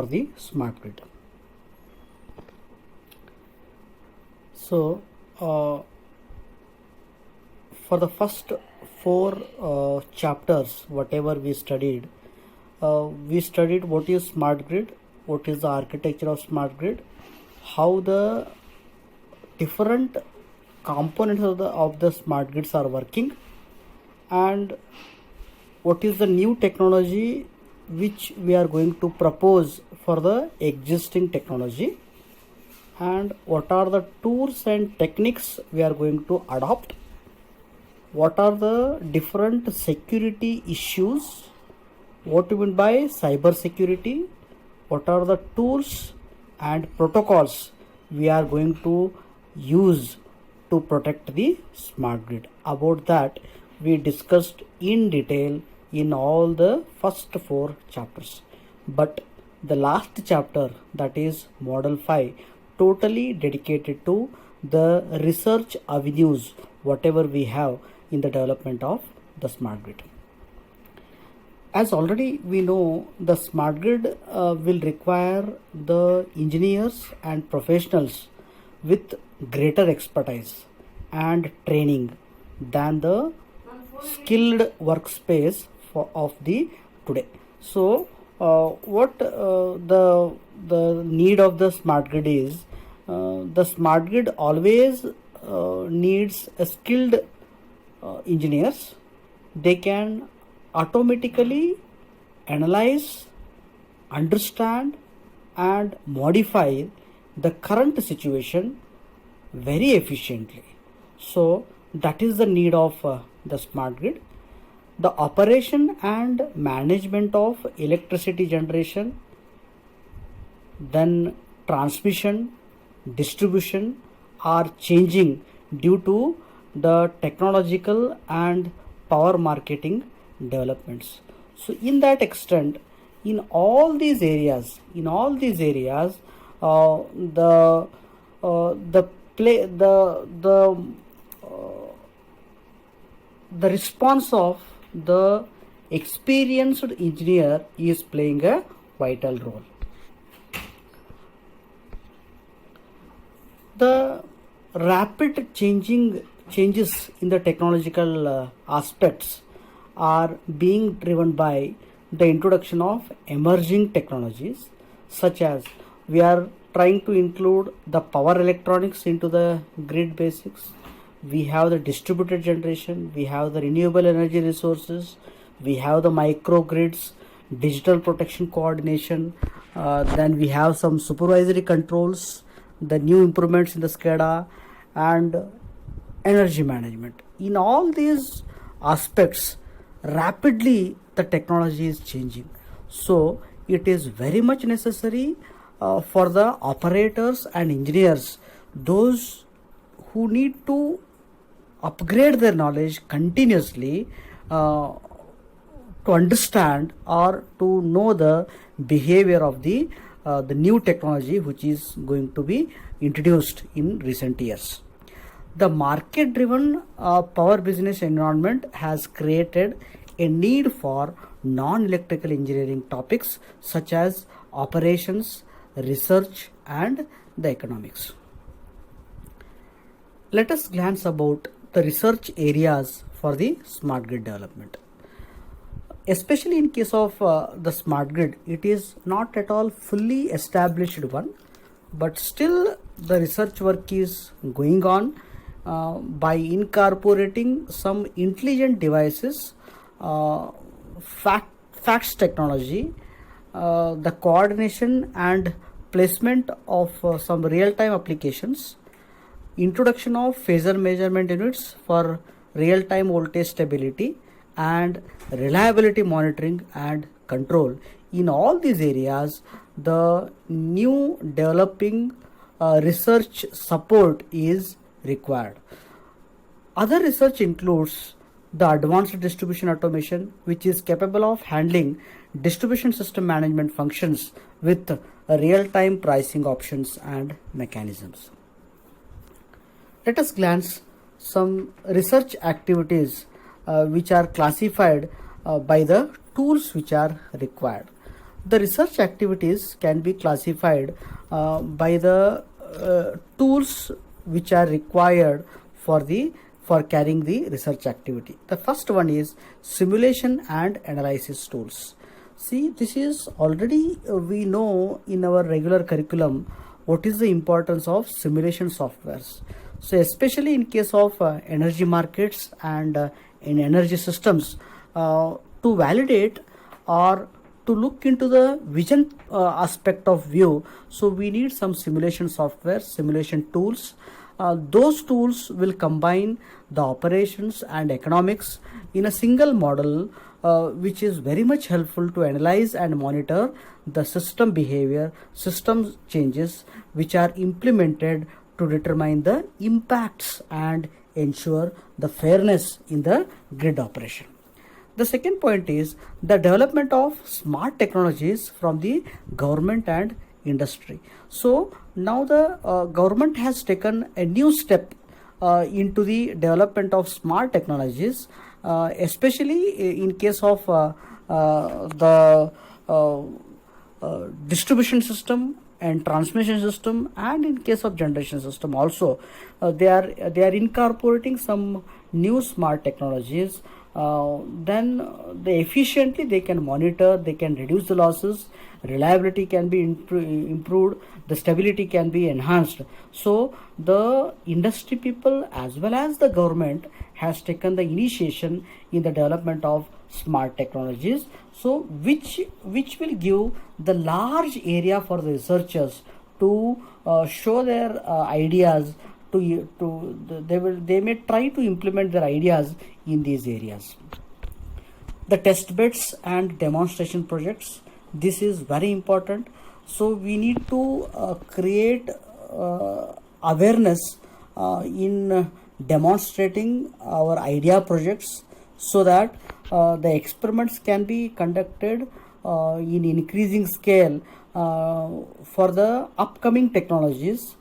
for the smart grid. So for the first four chapters, whatever we studied what is smart grid, what is the architecture of smart grid, how the different components of the smart grids are working, and what is the new technology which we are going to propose for the existing technology, and what are the tools and techniques we are going to adopt, what are the different security issues, what we mean by cyber security, what are the tools and protocols we are going to use to protect the smart grid. About that we discussed in detail in all the first four chapters, but the last chapter, that is model 5, totally dedicated to the research avenues whatever we have in the development of the smart grid. As already we know, the smart grid will require the engineers and professionals with greater expertise and training than the skilled workspace of the today. So what the need of the smart grid is, the smart grid always needs a skilled engineers. They can automatically analyze, understand and modify the current situation very efficiently. So that is the need of the smart grid. The operation and management of electricity generation, then transmission, distribution are changing due to the technological and power marketing developments. So in that extent, in all these areas, the response of the experienced engineer is playing a vital role. The rapid changes in the technological aspects are being driven by the introduction of emerging technologies, such as we are trying to include the power electronics into the grid basics. We have the distributed generation, we have the renewable energy resources, we have the microgrids, digital protection coordination, then we have some supervisory controls, the new improvements in the SCADA and energy management. In all these aspects, rapidly the technology is changing. So it is very much necessary for the operators and engineers, those who need to upgrade their knowledge continuously to understand or to know the behavior of the new technology which is going to be introduced in recent years. The market driven power business environment has created a need for non-electrical engineering topics such as operations, research and the economics. Let us glance about the research areas for the smart grid development. Especially in case of the smart grid, it is not at all fully established one, but still the research work is going on by incorporating some intelligent devices, fax technology, the coordination and placement of some real-time applications, introduction of phasor measurement units for real-time voltage stability and reliability monitoring and control. In all these areas, the new developing research support is required. Other research includes the advanced distribution automation, which is capable of handling distribution system management functions with real-time pricing options and mechanisms. Let us glance some research activities which are classified by the tools which are required. The research activities can be classified by the tools which are required for carrying the research activity. The first one is simulation and analysis tools. See, this is already we know in our regular curriculum what is the importance of simulation softwares. So especially in case of energy markets and in energy systems, to validate or to look into the vision aspect of view, so we need some simulation software, simulation tools. Those tools will combine the operations and economics in a single model, which is very much helpful to analyze and monitor the system behavior, system changes which are implemented to determine the impacts and ensure the fairness in the grid operation. The second point is the development of smart technologies from the government and industry. So now the government has taken a new step into the development of smart technologies, especially in case of the distribution system and transmission system, and in case of generation system also, they are incorporating some new smart technologies. Then they efficiently they can monitor, they can reduce the losses, reliability can be improved, the stability can be enhanced. So the industry people as well as the government has taken the initiation in the development of smart technologies, so which will give the large area for the researchers to show their ideas, they may try to implement their ideas in these areas. The test beds and demonstration projects, this is very important. So we need to create awareness in demonstrating our idea projects, so that the experiments can be conducted in increasing scale for the upcoming technologies,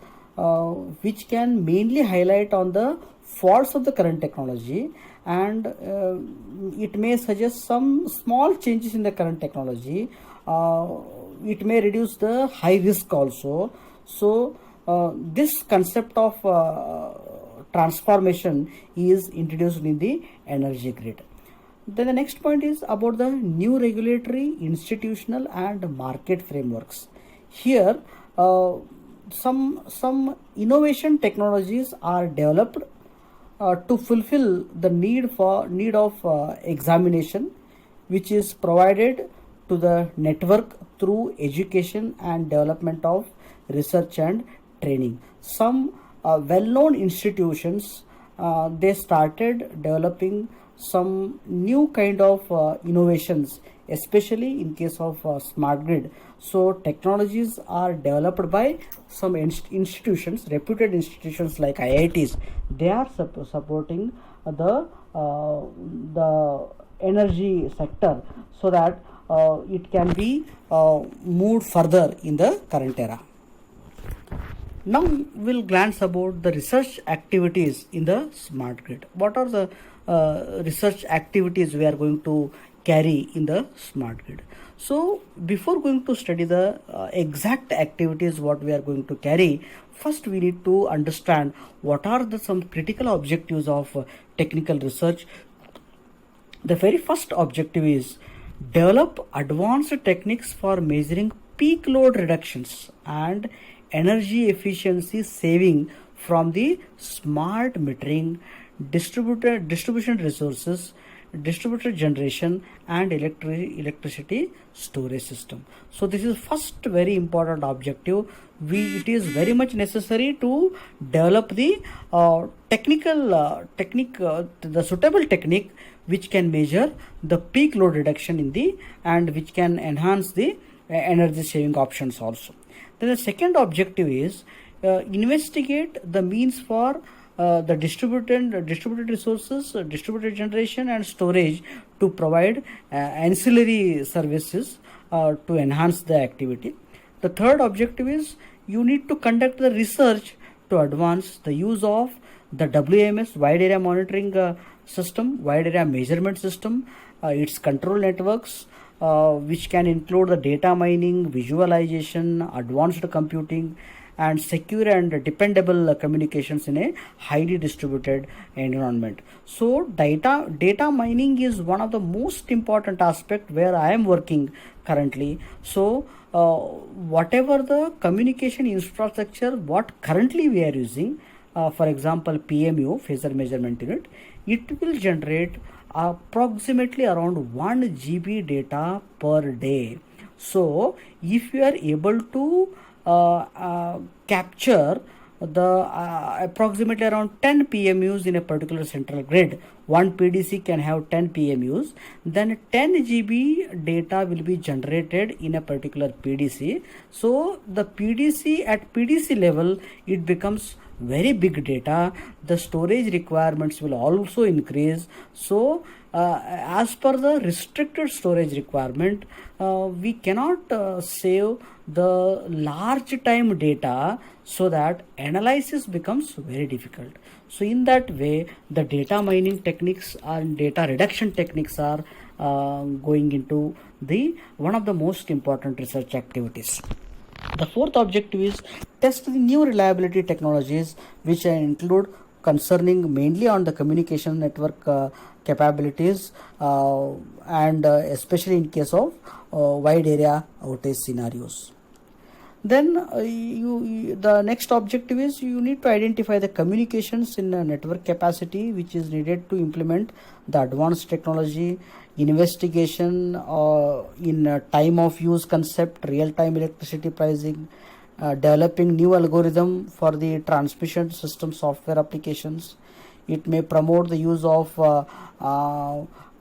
which can mainly highlight on the faults of the current technology, and it may suggest some small changes in the current technology. It may reduce the high risk also. So this concept of transformation is introduced in the energy grid. Then the next point is about the new regulatory, institutional and market frameworks. Here some innovation technologies are developed to fulfill the need of examination, which is provided to the network through education and development of research and training. Some well-known institutions, they started developing some new kind of innovations, especially in case of smart grid. So technologies are developed by some institutions, reputed institutions like IITs. They are supporting the energy sector, so that it can be moved further in the current era. Now we'll glance about the research activities in the smart grid. What are the research activities we are going to carry in the smart grid? So before going to study the exact activities what we are going to carry, first we need to understand what are the some critical objectives of technical research. The very first objective is develop advanced techniques for measuring peak load reductions and energy efficiency saving from the smart metering, distribution resources, distributed generation and electricity storage system. So this is first very important objective. It is very much necessary to develop the the suitable technique which can measure the peak load reduction in the, and which can enhance the energy saving options also. Then the second objective is investigate the means for the distributed resources, distributed generation and storage to provide ancillary services to enhance the activity. The third objective is you need to conduct the research to advance the use of the WAMS, wide area monitoring system, wide area measurement system, its control networks, which can include the data mining, visualization, advanced computing, and secure and dependable communications in a highly distributed environment. So data mining is one of the most important aspect where I am working currently. So whatever the communication infrastructure what currently we are using, for example PMU, phasor measurement unit, it will generate approximately around 1 GB data per day. So if you are able to capture the approximately around 10 PMUs in a particular central grid, one PDC can have 10 PMUs, then 10 GB data will be generated in a particular PDC. So the PDC at PDC level, it becomes very big data. The storage requirements will also increase. So as per the restricted storage requirement, we cannot save the large time data, so that analysis becomes very difficult. So in that way, the data mining techniques and data reduction techniques are going into the one of the most important research activities. The fourth objective is test the new reliability technologies, which include concerning mainly on the communication network capabilities, and especially in case of wide area outage scenarios. Then the next objective is you need to identify the communications in network capacity which is needed to implement the advanced technology, investigation in time of use concept, real time electricity pricing, developing new algorithm for the transmission system software applications. It may promote the use of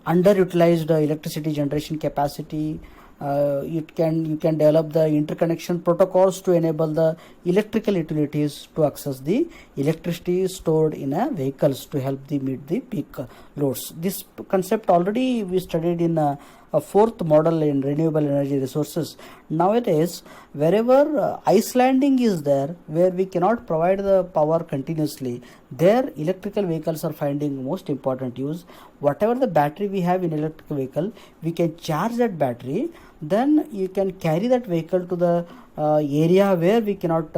underutilized electricity generation capacity. You can develop the interconnection protocols to enable the electrical utilities to access the electricity stored in vehicles to help the meet the peak loads. This concept already we studied in a fourth model in renewable energy resources. Nowadays, wherever ice landing is there, where we cannot provide the power continuously, there electrical vehicles are finding most important use. Whatever the battery we have in electric vehicle, we can charge that battery, then you can carry that vehicle to the area where we cannot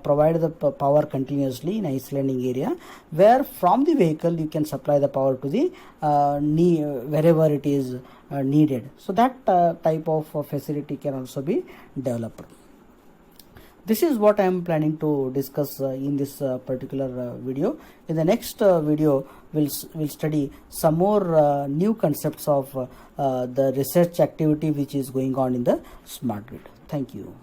provide the power continuously in ice landing area, where from the vehicle you can supply the power to the wherever it is needed. So that type of facility can also be developed. This is what I am planning to discuss in this particular video. In the next video, we'll study some more new concepts of the research activity which is going on in the smart grid. Thank you.